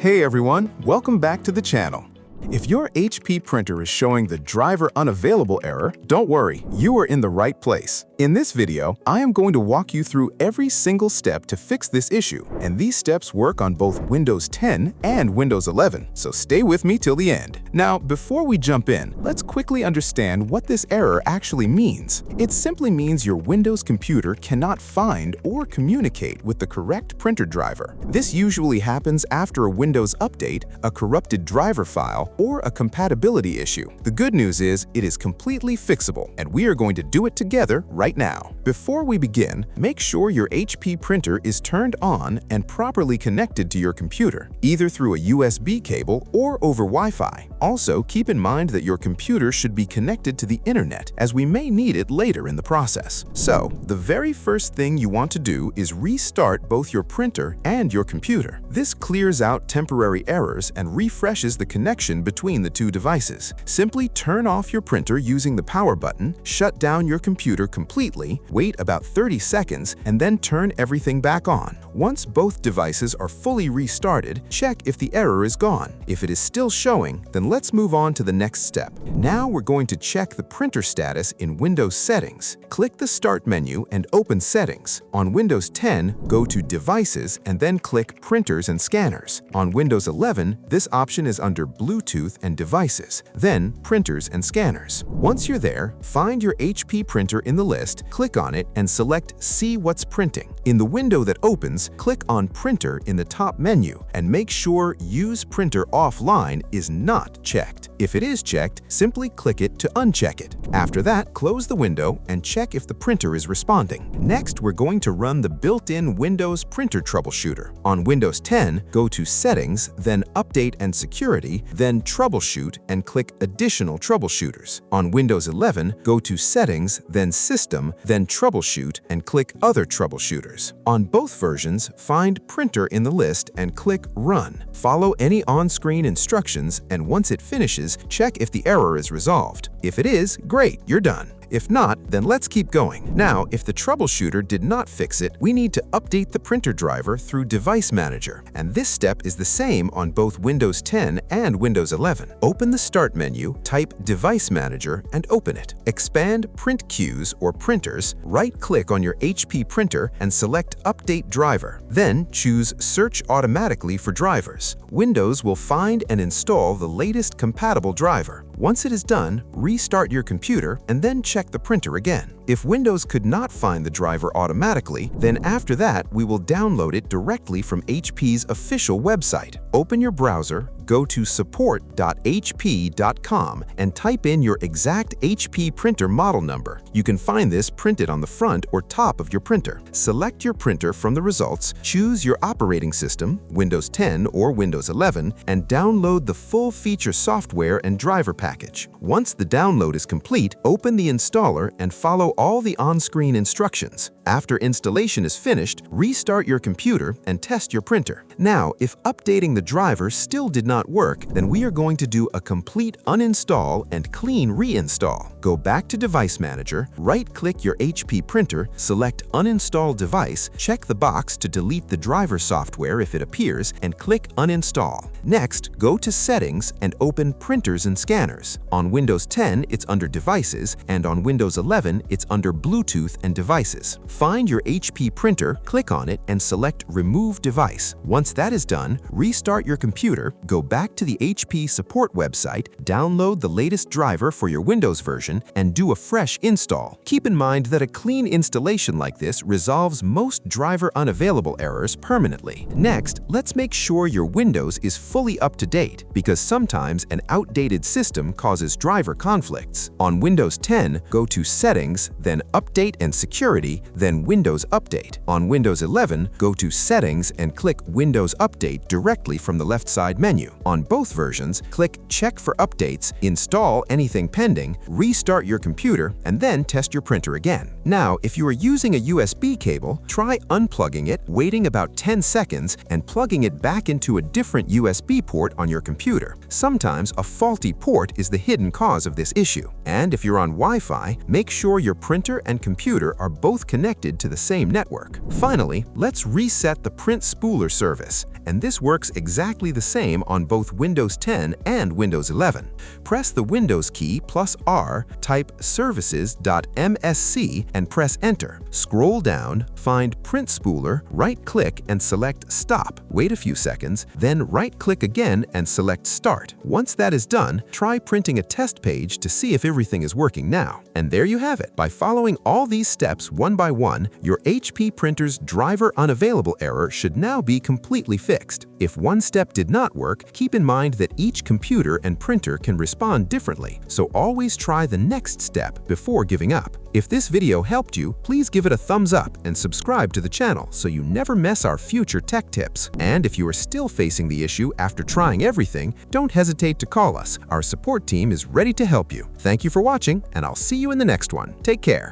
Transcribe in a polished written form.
Hey everyone, welcome back to the channel. If your HP printer is showing the driver unavailable error, don't worry, you are in the right place. In this video, I am going to walk you through every single step to fix this issue, and these steps work on both Windows 10 and Windows 11, so stay with me till the end. Now, before we jump in, let's quickly understand what this error actually means. It simply means your Windows computer cannot find or communicate with the correct printer driver. This usually happens after a Windows update, a corrupted driver file, or a compatibility issue. The good news is it is completely fixable, and we are going to do it together right now. Before we begin, make sure your HP printer is turned on and properly connected to your computer, either through a USB cable or over Wi-Fi. Also, keep in mind that your computer should be connected to the internet, as we may need it later in the process. So, the very first thing you want to do is restart both your printer and your computer. This clears out temporary errors and refreshes the connection between the two devices. Simply turn off your printer using the power button, shut down your computer completely, wait about 30 seconds, and then turn everything back on. Once both devices are fully restarted, check if the error is gone. If it is still showing, then let's move on to the next step. Now we're going to check the printer status in Windows Settings. Click the Start menu and open Settings. On Windows 10, go to Devices and then click Printers and Scanners. On Windows 11, this option is under Bluetooth and Devices, then Printers and Scanners. Once you're there, find your HP printer in the list, click on it, and select See What's Printing. In the window that opens, click on Printer in the top menu and make sure Use Printer Offline is not checked. If it is checked, simply click it to uncheck it. After that, close the window and check if the printer is responding. Next, we're going to run the built-in Windows Printer Troubleshooter. On Windows 10, go to Settings, then Update and Security, then Troubleshoot and click Additional Troubleshooters. On Windows 11, go to Settings, then System, then Troubleshoot and click Other Troubleshooters. On both versions, find Printer in the list and click Run. Follow any on-screen instructions, and once it finishes, check if the error is resolved. If it is, great, you're done. If not, then let's keep going. Now, if the troubleshooter did not fix it, we need to update the printer driver through Device Manager, and this step is the same on both Windows 10 and Windows 11. Open the Start menu, type Device Manager, and open it. Expand Print Queues or Printers, right-click on your HP printer and select Update Driver. Then choose Search Automatically for drivers. Windows will find and install the latest compatible driver. Once it is done, restart your computer and then check the printer again. If Windows could not find the driver automatically, then after that, we will download it directly from HP's official website. Open your browser, go to support.hp.com and type in your exact HP printer model number. You can find this printed on the front or top of your printer. Select your printer from the results, choose your operating system, Windows 10 or Windows 11, and download the full-feature software and driver package. Once the download is complete, open the installer and follow all the on-screen instructions. After installation is finished, restart your computer and test your printer. Now, if updating the driver still did not work, then we are going to do a complete uninstall and clean reinstall. Go back to Device Manager, right-click your HP printer, select Uninstall Device, check the box to delete the driver software if it appears, and click Uninstall. Next, go to Settings and open Printers and Scanners. On Windows 10, it's under Devices, and on Windows 11, it's under Bluetooth and Devices. Find your HP printer, click on it, and select Remove Device. Once that is done, restart your computer, go back to the HP support website, download the latest driver for your Windows version, and do a fresh install. Keep in mind that a clean installation like this resolves most driver unavailable errors permanently. Next, let's make sure your Windows is fully up to date, because sometimes an outdated system causes driver conflicts. On Windows 10, go to Settings, then Update and Security, then Windows Update. On Windows 11, go to Settings and click Windows Update directly from the left side menu. On both versions, click Check for Updates, install anything pending, restart your computer, and then test your printer again. Now, if you are using a USB cable, try unplugging it, waiting about 10 seconds, and plugging it back into a different USB port on your computer. Sometimes a faulty port is the hidden cause of this issue. And if you're on Wi-Fi, make sure your printer and computer are both connected connected to the same network. Finally, let's reset the print spooler service, and this works exactly the same on both Windows 10 and Windows 11. Press the Windows key plus R, type services.msc and press Enter. Scroll down, find Print Spooler, right-click and select Stop. Wait a few seconds, then right-click again and select Start. Once that is done, try printing a test page to see if everything is working now. And there you have it. By following all these steps one by one, your HP printer's driver unavailable error should now be completely fixed. If one step did not work, keep in mind that each computer and printer can respond differently, so always try the next step before giving up. If this video helped you, please give it a thumbs up and subscribe to the channel so you never miss our future tech tips. And if you are still facing the issue after trying everything, don't hesitate to call us. Our support team is ready to help you. Thank you for watching, and I'll see you in the next one. Take care.